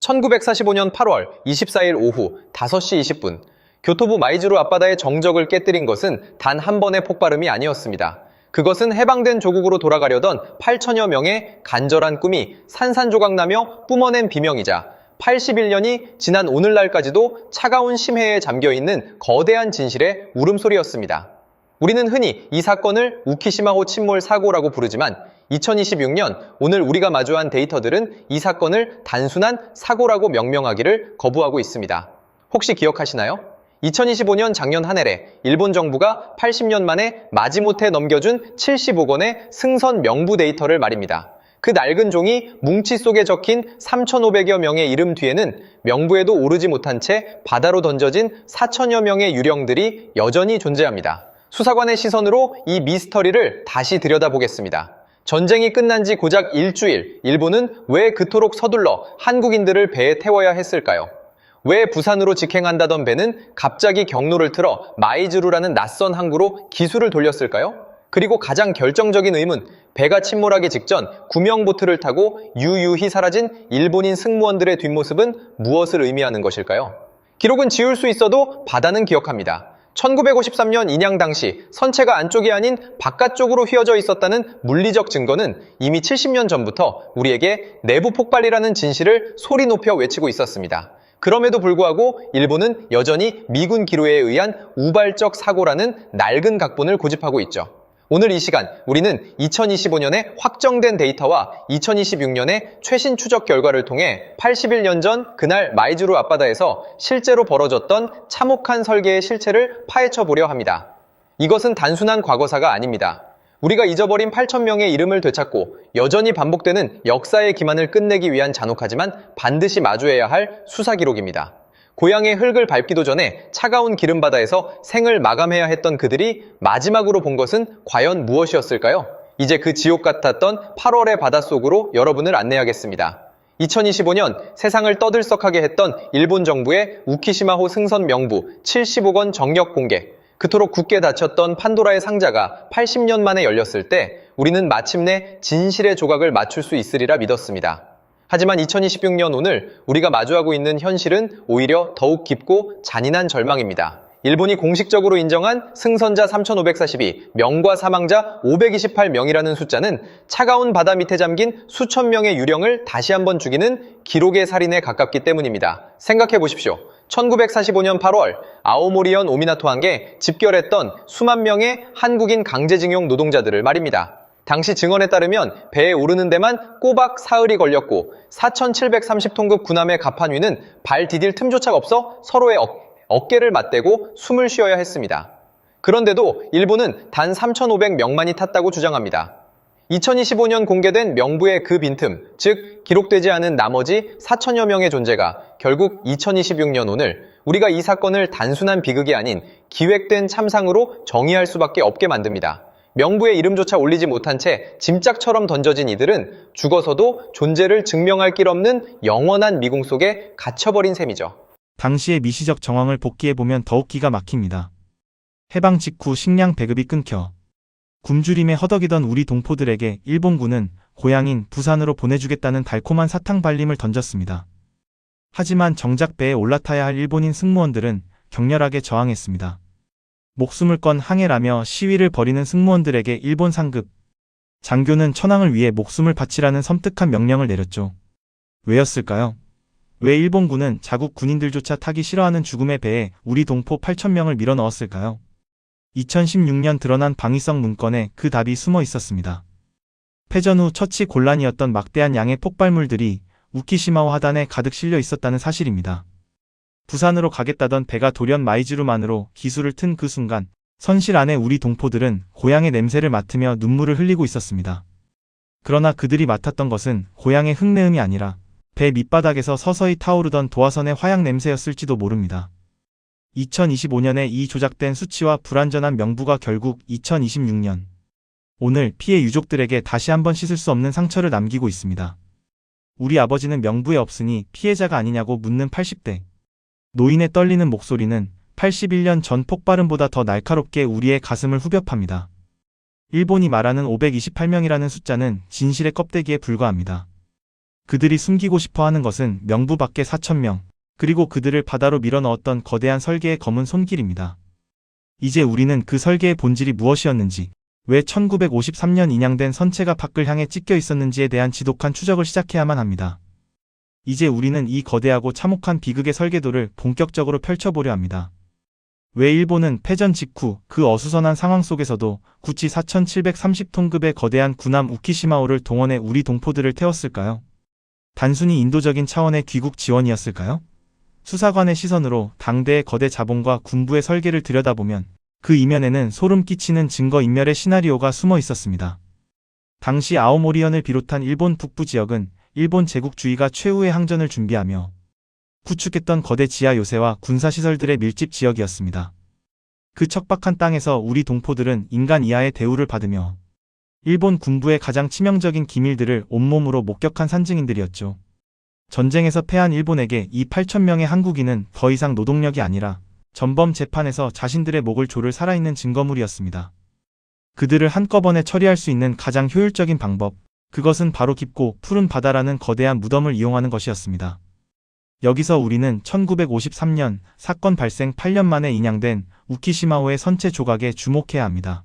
1945년 8월 24일 오후 5시 20분, 교토부 마이즈루 앞바다의 정적을 깨뜨린 것은 단 한 번의 폭발음이 아니었습니다. 그것은 해방된 조국으로 돌아가려던 8천여 명의 간절한 꿈이 산산조각나며 뿜어낸 비명이자 81년이 지난 오늘날까지도 차가운 심해에 잠겨있는 거대한 진실의 울음소리였습니다. 우리는 흔히 이 사건을 우키시마호 침몰 사고라고 부르지만 2026년 오늘 우리가 마주한 데이터들은 이 사건을 단순한 사고라고 명명하기를 거부하고 있습니다. 혹시 기억하시나요? 2025년 작년 한 해에 일본 정부가 80년 만에 마지못해 넘겨준 70억 원의 승선 명부 데이터를 말입니다. 그 낡은 종이 뭉치 속에 적힌 3,500여 명의 이름 뒤에는 명부에도 오르지 못한 채 바다로 던져진 4천여 명의 유령들이 여전히 존재합니다. 수사관의 시선으로 이 미스터리를 다시 들여다보겠습니다. 전쟁이 끝난 지 고작 일주일, 일본은 왜 그토록 서둘러 한국인들을 배에 태워야 했을까요? 왜 부산으로 직행한다던 배는 갑자기 경로를 틀어 마이즈루라는 낯선 항구로 기수를 돌렸을까요? 그리고 가장 결정적인 의문, 배가 침몰하기 직전 구명보트를 타고 유유히 사라진 일본인 승무원들의 뒷모습은 무엇을 의미하는 것일까요? 기록은 지울 수 있어도 바다는 기억합니다. 1953년 인양 당시 선체가 안쪽이 아닌 바깥쪽으로 휘어져 있었다는 물리적 증거는 이미 70년 전부터 우리에게 내부 폭발이라는 진실을 소리 높여 외치고 있었습니다. 그럼에도 불구하고 일본은 여전히 미군 기로에 의한 우발적 사고라는 낡은 각본을 고집하고 있죠. 오늘 이 시간 우리는 2025년에 확정된 데이터와 2026년의 최신 추적 결과를 통해 81년 전 그날 마이즈루 앞바다에서 실제로 벌어졌던 참혹한 설계의 실체를 파헤쳐 보려 합니다. 이것은 단순한 과거사가 아닙니다. 우리가 잊어버린 8,000명의 이름을 되찾고 여전히 반복되는 역사의 기만을 끝내기 위한 잔혹하지만 반드시 마주해야 할 수사 기록입니다. 고향의 흙을 밟기도 전에 차가운 기름바다에서 생을 마감해야 했던 그들이 마지막으로 본 것은 과연 무엇이었을까요? 이제 그 지옥 같았던 8월의 바닷속으로 여러분을 안내하겠습니다. 2025년 세상을 떠들썩하게 했던 일본 정부의 우키시마호 승선 명부 70억 원 정력 공개. 그토록 굳게 닫혔던 판도라의 상자가 80년 만에 열렸을 때 우리는 마침내 진실의 조각을 맞출 수 있으리라 믿었습니다. 하지만 2026년 오늘 우리가 마주하고 있는 현실은 오히려 더욱 깊고 잔인한 절망입니다. 일본이 공식적으로 인정한 승선자 3,542, 명과 사망자 528명이라는 숫자는 차가운 바다 밑에 잠긴 수천 명의 유령을 다시 한번 죽이는 기록의 살인에 가깝기 때문입니다. 생각해 보십시오. 1945년 8월 아오모리현 오미나토 항에 집결했던 수만 명의 한국인 강제징용 노동자들을 말입니다. 당시 증언에 따르면 배에 오르는 데만 꼬박 사흘이 걸렸고 4,730톤급 군함의 갑판 위는 발 디딜 틈조차 없어 서로의 어깨를 맞대고 숨을 쉬어야 했습니다. 그런데도 일본은 단 3,500명만이 탔다고 주장합니다. 2025년 공개된 명부의 그 빈틈, 즉 기록되지 않은 나머지 4천여 명의 존재가 결국 2026년 오늘 우리가 이 사건을 단순한 비극이 아닌 기획된 참상으로 정의할 수밖에 없게 만듭니다. 명부에 이름조차 올리지 못한 채 짐짝처럼 던져진 이들은 죽어서도 존재를 증명할 길 없는 영원한 미궁 속에 갇혀버린 셈이죠. 당시의 미시적 정황을 복기해보면 더욱 기가 막힙니다. 해방 직후 식량 배급이 끊겨 굶주림에 허덕이던 우리 동포들에게 일본군은 고향인 부산으로 보내주겠다는 달콤한 사탕 발림을 던졌습니다. 하지만 정작 배에 올라타야 할 일본인 승무원들은 격렬하게 저항했습니다. 목숨을 건 항해라며 시위를 벌이는 승무원들에게 일본 상급 장교는 천황을 위해 목숨을 바치라는 섬뜩한 명령을 내렸죠. 왜였을까요? 왜 일본군은 자국 군인들조차 타기 싫어하는 죽음의 배에 우리 동포 8,000명을 밀어넣었을까요? 2016년 드러난 방위성 문건에 그 답이 숨어 있었습니다. 패전 후 처치 곤란이었던 막대한 양의 폭발물들이 우키시마호 하단에 가득 실려 있었다는 사실입니다. 부산으로 가겠다던 배가 돌연 마이즈루만으로 기수를 튼 그 순간 선실 안에 우리 동포들은 고향의 냄새를 맡으며 눈물을 흘리고 있었습니다. 그러나 그들이 맡았던 것은 고향의 흙내음이 아니라 배 밑바닥에서 서서히 타오르던 도화선의 화약 냄새였을지도 모릅니다. 2025년에 이 조작된 수치와 불완전한 명부가 결국 2026년 오늘 피해 유족들에게 다시 한번 씻을 수 없는 상처를 남기고 있습니다. 우리 아버지는 명부에 없으니 피해자가 아니냐고 묻는 80대 노인의 떨리는 목소리는 81년 전 폭발음보다 더 날카롭게 우리의 가슴을 후벼 팝니다. 일본이 말하는 528명이라는 숫자는 진실의 껍데기에 불과합니다. 그들이 숨기고 싶어 하는 것은 명부 밖의 4,000명, 그리고 그들을 바다로 밀어넣었던 거대한 설계의 검은 손길입니다. 이제 우리는 그 설계의 본질이 무엇이었는지, 왜 1953년 인양된 선체가 밖을 향해 찢겨 있었는지에 대한 지독한 추적을 시작해야만 합니다. 이제 우리는 이 거대하고 참혹한 비극의 설계도를 본격적으로 펼쳐보려 합니다. 왜 일본은 패전 직후 그 어수선한 상황 속에서도 구치 4,730톤급의 거대한 군함 우키시마호를 동원해 우리 동포들을 태웠을까요? 단순히 인도적인 차원의 귀국 지원이었을까요? 수사관의 시선으로 당대의 거대 자본과 군부의 설계를 들여다보면 그 이면에는 소름 끼치는 증거인멸의 시나리오가 숨어 있었습니다. 당시 아오모리현을 비롯한 일본 북부 지역은 일본 제국주의가 최후의 항전을 준비하며 구축했던 거대 지하 요새와 군사시설들의 밀집 지역이었습니다. 그 척박한 땅에서 우리 동포들은 인간 이하의 대우를 받으며 일본 군부의 가장 치명적인 기밀들을 온몸으로 목격한 산증인들이었죠. 전쟁에서 패한 일본에게 이 8,000명의 한국인은 더 이상 노동력이 아니라 전범 재판에서 자신들의 목을 조를 살아있는 증거물이었습니다. 그들을 한꺼번에 처리할 수 있는 가장 효율적인 방법, 그것은 바로 깊고 푸른 바다라는 거대한 무덤을 이용하는 것이었습니다. 여기서 우리는 1953년 사건 발생 8년 만에 인양된 우키시마호의 선체 조각에 주목해야 합니다.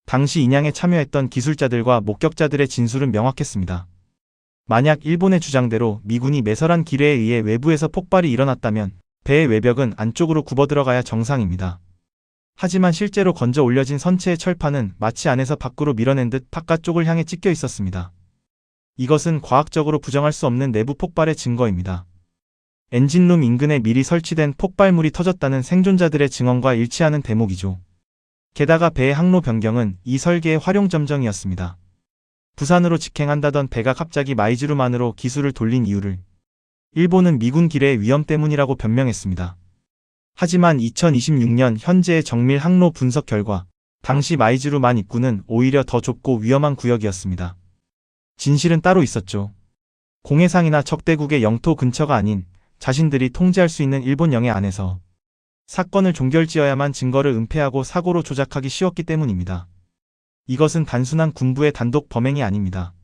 당시 인양에 참여했던 기술자들과 목격자들의 진술은 명확했습니다. 만약 일본의 주장대로 미군이 매설한 기뢰에 의해 외부에서 폭발이 일어났다면 배의 외벽은 안쪽으로 굽어들어가야 정상입니다. 하지만 실제로 건져 올려진 선체의 철판은 마치 안에서 밖으로 밀어낸 듯 바깥쪽을 향해 찢겨 있었습니다. 이것은 과학적으로 부정할 수 없는 내부 폭발의 증거입니다. 엔진룸 인근에 미리 설치된 폭발물이 터졌다는 생존자들의 증언과 일치하는 대목이죠. 게다가 배의 항로 변경은 이 설계의 활용점정이었습니다. 부산으로 직행한다던 배가 갑자기 마이즈루만으로 기술을 돌린 이유를 일본은 미군 기뢰의 위험 때문이라고 변명했습니다. 하지만 2026년 현재의 정밀 항로 분석 결과 당시 마이즈루만 입구는 오히려 더 좁고 위험한 구역이었습니다. 진실은 따로 있었죠. 공해상이나 적대국의 영토 근처가 아닌 자신들이 통제할 수 있는 일본 영해 안에서 사건을 종결지어야만 증거를 은폐하고 사고로 조작하기 쉬웠기 때문입니다. 이것은 단순한 군부의 단독 범행이 아닙니다.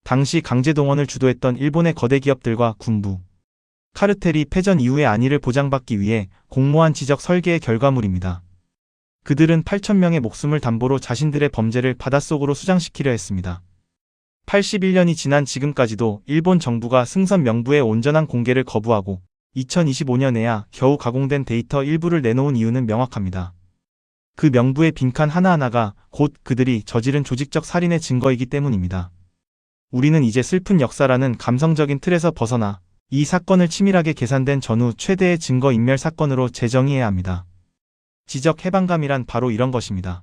당시 강제동원을 주도했던 일본의 거대 기업들과 군부, 카르텔이 패전 이후의 안위를 보장받기 위해 공모한 지적 설계의 결과물입니다. 그들은 8,000명의 목숨을 담보로 자신들의 범죄를 바닷속으로 수장시키려 했습니다. 81년이 지난 지금까지도 일본 정부가 승선 명부의 온전한 공개를 거부하고 2025년에야 겨우 가공된 데이터 일부를 내놓은 이유는 명확합니다. 그 명부의 빈칸 하나하나가 곧 그들이 저지른 조직적 살인의 증거이기 때문입니다. 우리는 이제 슬픈 역사라는 감성적인 틀에서 벗어나 이 사건을 치밀하게 계산된 전후 최대의 증거인멸 사건으로 재정의해야 합니다. 지적 해방감이란 바로 이런 것입니다.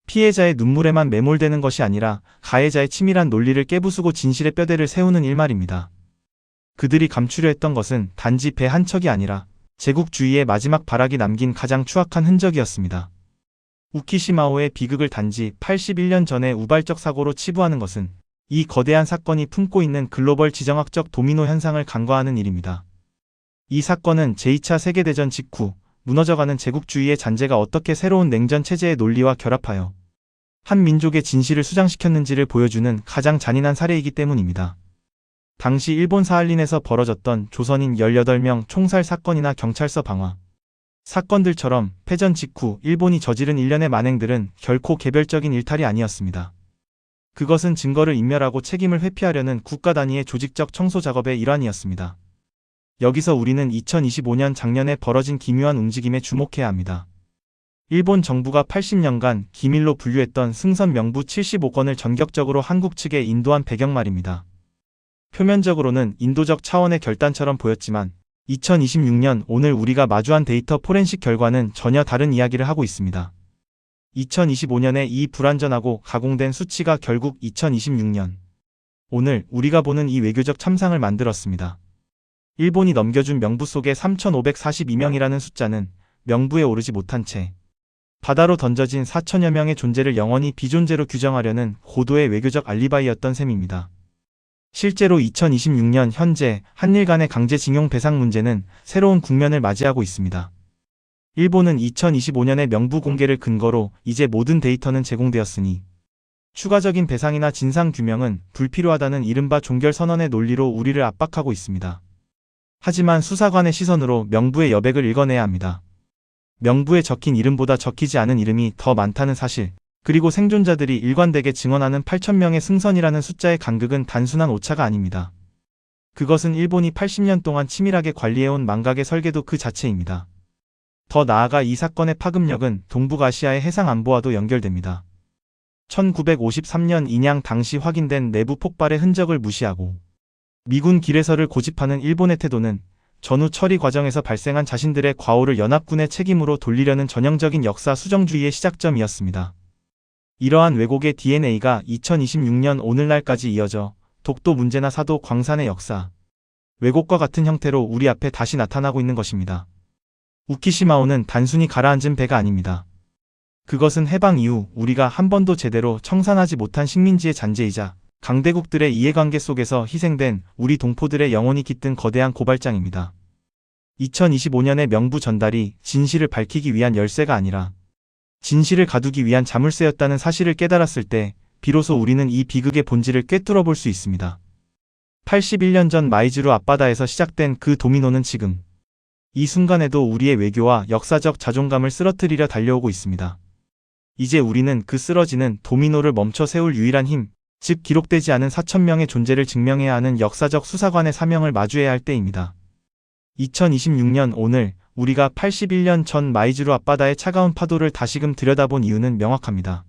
피해자의 눈물에만 매몰되는 것이 아니라 가해자의 치밀한 논리를 깨부수고 진실의 뼈대를 세우는 일말입니다. 그들이 감추려 했던 것은 단지 배 한 척이 아니라 제국주의의 마지막 발악이 남긴 가장 추악한 흔적이었습니다. 우키시마호의 비극을 단지 81년 전의 우발적 사고로 치부하는 것은 이 거대한 사건이 품고 있는 글로벌 지정학적 도미노 현상을 간과하는 일입니다. 이 사건은 제2차 세계대전 직후 무너져가는 제국주의의 잔재가 어떻게 새로운 냉전 체제의 논리와 결합하여 한 민족의 진실을 수장시켰는지를 보여주는 가장 잔인한 사례이기 때문입니다. 당시 일본 사할린에서 벌어졌던 조선인 18명 총살 사건이나 경찰서 방화 사건들처럼 패전 직후 일본이 저지른 일련의 만행들은 결코 개별적인 일탈이 아니었습니다. 그것은 증거를 인멸하고 책임을 회피하려는 국가 단위의 조직적 청소 작업의 일환이었습니다. 여기서 우리는 2025년 작년에 벌어진 기묘한 움직임에 주목해야 합니다. 일본 정부가 80년간 기밀로 분류했던 승선 명부 75건을 전격적으로 한국 측에 인도한 배경 말입니다. 표면적으로는 인도적 차원의 결단처럼 보였지만 2026년 오늘 우리가 마주한 데이터 포렌식 결과는 전혀 다른 이야기를 하고 있습니다. 2025년에 이 불완전하고 가공된 수치가 결국 2026년 오늘 우리가 보는 이 외교적 참상을 만들었습니다. 일본이 넘겨준 명부 속의 3,542명이라는 숫자는 명부에 오르지 못한 채 바다로 던져진 4천여 명의 존재를 영원히 비존재로 규정하려는 고도의 외교적 알리바이였던 셈입니다. 실제로 2026년 현재 한일 간의 강제징용 배상 문제는 새로운 국면을 맞이하고 있습니다. 일본은 2025년의 명부 공개를 근거로 이제 모든 데이터는 제공되었으니 추가적인 배상이나 진상규명은 불필요하다는 이른바 종결선언의 논리로 우리를 압박하고 있습니다. 하지만 수사관의 시선으로 명부의 여백을 읽어내야 합니다. 명부에 적힌 이름보다 적히지 않은 이름이 더 많다는 사실, 그리고 생존자들이 일관되게 증언하는 8,000명의 승선이라는 숫자의 간극은 단순한 오차가 아닙니다. 그것은 일본이 80년 동안 치밀하게 관리해온 망각의 설계도 그 자체입니다. 더 나아가 이 사건의 파급력은 동북아시아의 해상 안보와도 연결됩니다. 1953년 인양 당시 확인된 내부 폭발의 흔적을 무시하고 미군 기뢰설을 고집하는 일본의 태도는 전후 처리 과정에서 발생한 자신들의 과오를 연합군의 책임으로 돌리려는 전형적인 역사 수정주의의 시작점이었습니다. 이러한 왜곡의 DNA가 2026년 오늘날까지 이어져 독도 문제나 사도 광산의 역사, 왜곡과 같은 형태로 우리 앞에 다시 나타나고 있는 것입니다. 우키시마호는 단순히 가라앉은 배가 아닙니다. 그것은 해방 이후 우리가 한 번도 제대로 청산하지 못한 식민지의 잔재이자 강대국들의 이해관계 속에서 희생된 우리 동포들의 영혼이 깃든 거대한 고발장입니다. 2025년의 명부 전달이 진실을 밝히기 위한 열쇠가 아니라 진실을 가두기 위한 자물쇠였다는 사실을 깨달았을 때 비로소 우리는 이 비극의 본질을 꿰뚫어 볼 수 있습니다. 81년 전 마이즈루 앞바다에서 시작된 그 도미노는 지금 이 순간에도 우리의 외교와 역사적 자존감을 쓰러뜨리려 달려오고 있습니다. 이제 우리는 그 쓰러지는 도미노를 멈춰 세울 유일한 힘, 즉 기록되지 않은 4,000명의 존재를 증명해야 하는 역사적 수사관의 사명을 마주해야 할 때입니다. 2026년 오늘 우리가 81년 전 마이즈루 앞바다의 차가운 파도를 다시금 들여다본 이유는 명확합니다.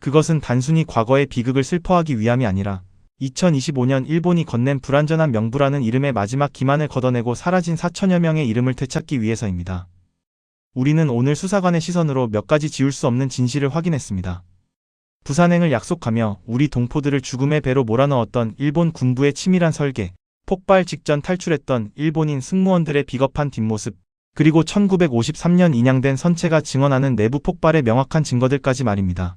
그것은 단순히 과거의 비극을 슬퍼하기 위함이 아니라 2025년 일본이 건넨 불완전한 명부라는 이름의 마지막 기만을 걷어내고 사라진 4천여 명의 이름을 되찾기 위해서입니다. 우리는 오늘 수사관의 시선으로 몇 가지 지울 수 없는 진실을 확인했습니다. 부산행을 약속하며 우리 동포들을 죽음의 배로 몰아넣었던 일본 군부의 치밀한 설계, 폭발 직전 탈출했던 일본인 승무원들의 비겁한 뒷모습, 그리고 1953년 인양된 선체가 증언하는 내부 폭발의 명확한 증거들까지 말입니다.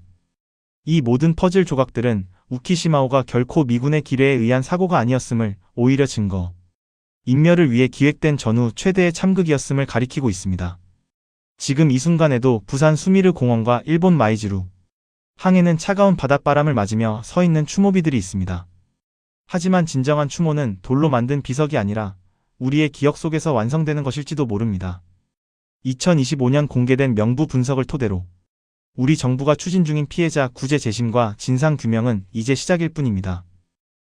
이 모든 퍼즐 조각들은 우키시마호가 결코 미군의 기뢰에 의한 사고가 아니었음을, 오히려 증거, 인멸을 위해 기획된 전후 최대의 참극이었음을 가리키고 있습니다. 지금 이 순간에도 부산 수미르 공원과 일본 마이즈루 항해는 차가운 바닷바람을 맞으며 서 있는 추모비들이 있습니다. 하지만 진정한 추모는 돌로 만든 비석이 아니라 우리의 기억 속에서 완성되는 것일지도 모릅니다. 2025년 공개된 명부 분석을 토대로 우리 정부가 추진 중인 피해자 구제 재심과 진상 규명은 이제 시작일 뿐입니다.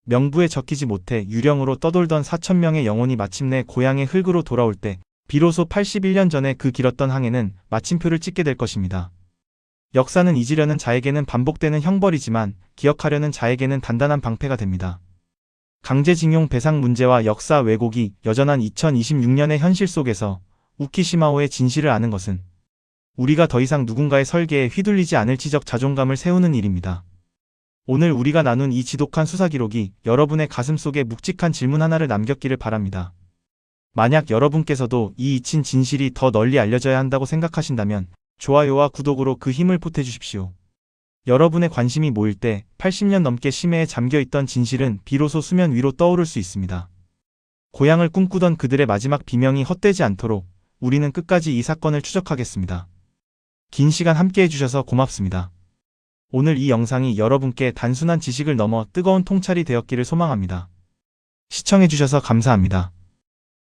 명부에 적히지 못해 유령으로 떠돌던 4,000명의 영혼이 마침내 고향의 흙으로 돌아올 때 비로소 81년 전에 그 길었던 항해는 마침표를 찍게 될 것입니다. 역사는 잊으려는 자에게는 반복되는 형벌이지만 기억하려는 자에게는 단단한 방패가 됩니다. 강제징용 배상 문제와 역사 왜곡이 여전한 2026년의 현실 속에서 우키시마호의 진실을 아는 것은 우리가 더 이상 누군가의 설계에 휘둘리지 않을 지적 자존감을 세우는 일입니다. 오늘 우리가 나눈 이 지독한 수사 기록이 여러분의 가슴 속에 묵직한 질문 하나를 남겼기를 바랍니다. 만약 여러분께서도 이 잊힌 진실이 더 널리 알려져야 한다고 생각하신다면 좋아요와 구독으로 그 힘을 보태주십시오. 여러분의 관심이 모일 때 80년 넘게 심해에 잠겨있던 진실은 비로소 수면 위로 떠오를 수 있습니다. 고향을 꿈꾸던 그들의 마지막 비명이 헛되지 않도록 우리는 끝까지 이 사건을 추적하겠습니다. 긴 시간 함께 해주셔서 고맙습니다. 오늘 이 영상이 여러분께 단순한 지식을 넘어 뜨거운 통찰이 되었기를 소망합니다. 시청해주셔서 감사합니다.